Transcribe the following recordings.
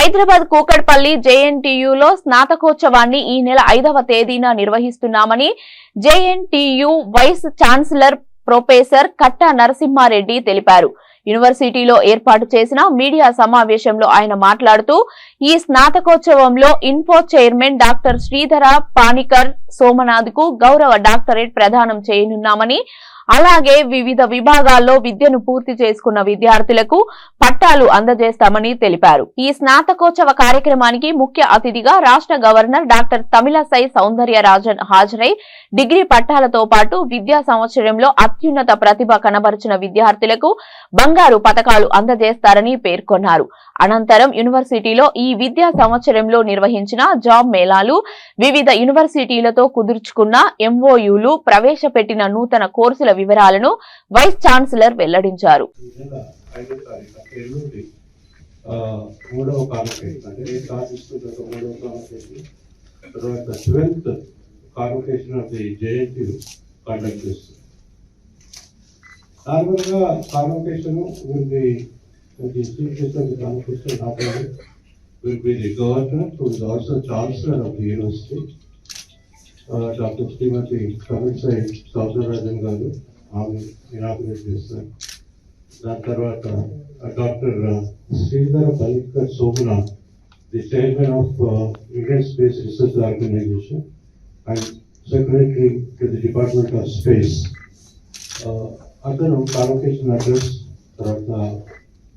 హైదరాబాద్ కూకట్పల్లి జేఎన్టీయూలో స్నాతకోత్సవాన్ని ఈ నెల 5వ తేదీన నిర్వహిస్తున్నామని JNTU vice chancellor professor Katta Narasimha Reddy తెలిపారు. యూనివర్సిటీలో ఏర్పాటు చేసిన మీడియా సమావేశంలో ఆయన మాట్లాడుతూ ఈ స్నాతకోత్సవంలో info chairman doctor Sridhara Panicker Somanath కు గౌరవ డాక్టరేట్ ప్రదానం చేయనున్నామని, అలాగే వివిధ విభాగాల్లో విద్యను పూర్తి చేసుకున్న విద్యార్థులకు పట్టాలు అందజేస్తామని తెలిపారు. ఈ స్నాతకోత్సవ కార్యక్రమానికి ముఖ్య అతిథిగా రాష్ట్ర గవర్నర్ డాక్టర్ తమిళసై సౌందర్యరాజన్ హాజరై డిగ్రీ పట్టాలతో పాటు విద్యా సంవత్సరంలో అత్యున్నత ప్రతిభ కనబరిచిన విద్యార్థులకు బంగారు పతకాలు అందజేస్తారని పేర్కొన్నారు. అనంతరం యూనివర్సిటీలో ఈ విద్యా సంవత్సరంలో నిర్వహించిన జాబ్ మేళాలు, వివిధ యూనివర్సిటీలతో కుదుర్చుకున్న ఎంఓయూలు, ప్రవేశపెట్టిన నూతన కోర్సుల వివరాలను వైస్ ఛాన్సలర్ వెల్లడించారు. The institution of the convocation not only will be the governor, who is also chancellor of the university, Dr. Srimati Tamilisai Soundararajan garu, inaugurate చేస్తారు. దాని తర్వాత doctor Sridhara Panicker Somanath, the chairman of Indian Space Research Organisation and secretary to the Department of Space, అతను convocation address తర్వాత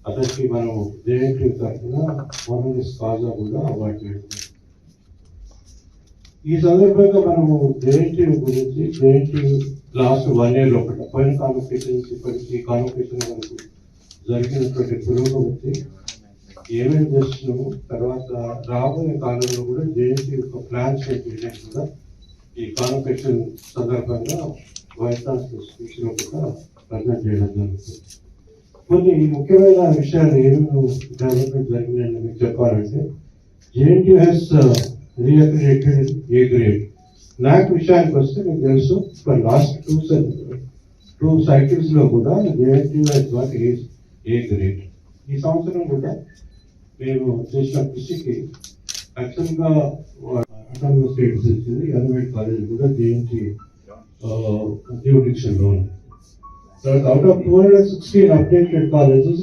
అతనికి మనం JNTU తరఫున మోనలిస్ కాజా కూడా award చేస్తాం. ఈ సందర్భంగా మనము జేఎన్టీయూ గురించి, జేఎన్టీయూ లాస్ట్ 1 year ఒకటి పైన కాన్వకేషన్స్ ఇప్పటికీ కాన్వకేషన్ వరకు జరిగినటువంటి పురోగతి ఏమేమి చేస్తున్నాము, తర్వాత రాబోయే కాలంలో కూడా జేఎన్టీయూ యొక్క ప్లాన్స్ ఏంటి కూడా ఈ కాన్వకేషన్ సందర్భంగా వైస్ ఛాన్సలర్ స్పీచ్లో కూడా ప్రజెంట్ చేయడం జరుగుతుంది. కొన్ని ముఖ్యమైన విషయాలు ఏమేమి డెవలప్మెంట్ జరిగినాయని మీకు చెప్పాలంటే, జేఎన్టీయూ హెస్ రీఅక్రిడేటెడ్ ఏ గ్రేడ్. నాకు విషయానికి వస్తే మీకు తెలుసు, ఫర్ లాస్ట్ 2 cycles లో కూడా JNTU has got A grade. ఈ సంవత్సరం కూడా మేము చేసిన కృషికి యాక్చువల్గా అటానమస్ స్టేటస్ ఇచ్చింది. ఎలిమెంట్ కాలేజ్ కూడా జేఎన్టీయూ జ్యూరిడిక్షన్లో ఉంది. So out of 216 updated colleges,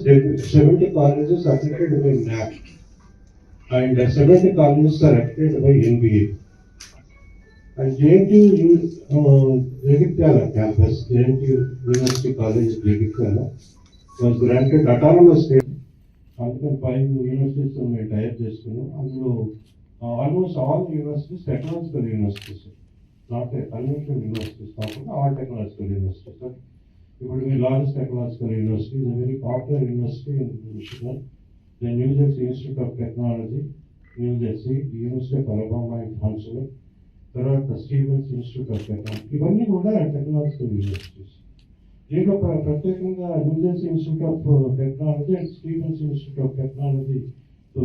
70 colleges are accredited by NAAC and 70 colleges are accredited by NBA. And JNTU Jagatyala campus, JNTU University College Jagatyala, was granted autonomous status. 105 universities may tie-up చేసుకున్నాం. అందులో almost all universities technological universities, not conventional universities కాకుండా all technological universities. It would be the largest technological university, is a very popular university in Michigan. The New Jersey Institute of Technology, New Jersey, the University of Alabama in Huntsville, the Stevens Institute of Technology. ఇవన్నీ కూడా technological universities. దీంట్లో ప్రత్యేకంగా New Jersey Institute of Technology and Stevens Institute of Technology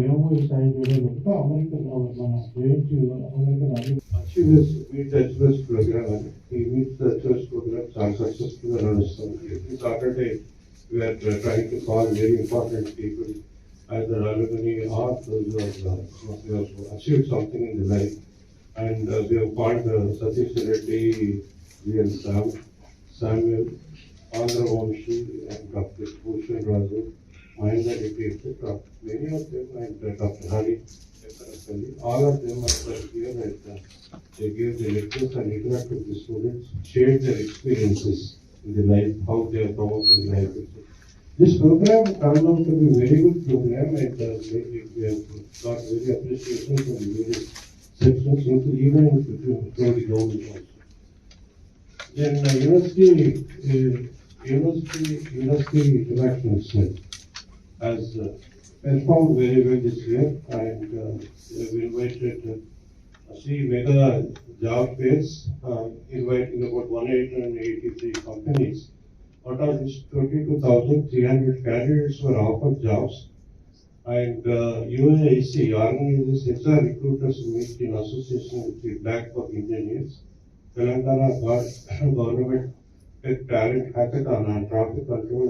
MOU sign చేయడం ఒకటి American మన JNTU American Achievers Meet the Express program, and he meets the Express program చాలా successfully నడుస్తుంది. Every Saturday we are trying to call very important people, either alumni or those who have achieved something in their life. And we have called Satish Reddy, V.L. Samuel, Andhra Vamshi, and Dr. Bhushan Raju, Mahendra Reddy, etc. Many of them, and Dr. Hari, all of them are here at they give the lectures and interact with the students, share their experiences in their life, how they have come up in life. This program turned out to be a very good program, and we have got very appreciation from the various sections, even from the government also. Then university interaction itself has performed very well this year, and we invited mega job fairs, inviting about 183 companies. Out of this, 22,300 candidates were offered jobs, and UAIC organizes HR recruiters meet in association with the Black Buck Engineers. Telangana Government Talent Hackathon on traffic control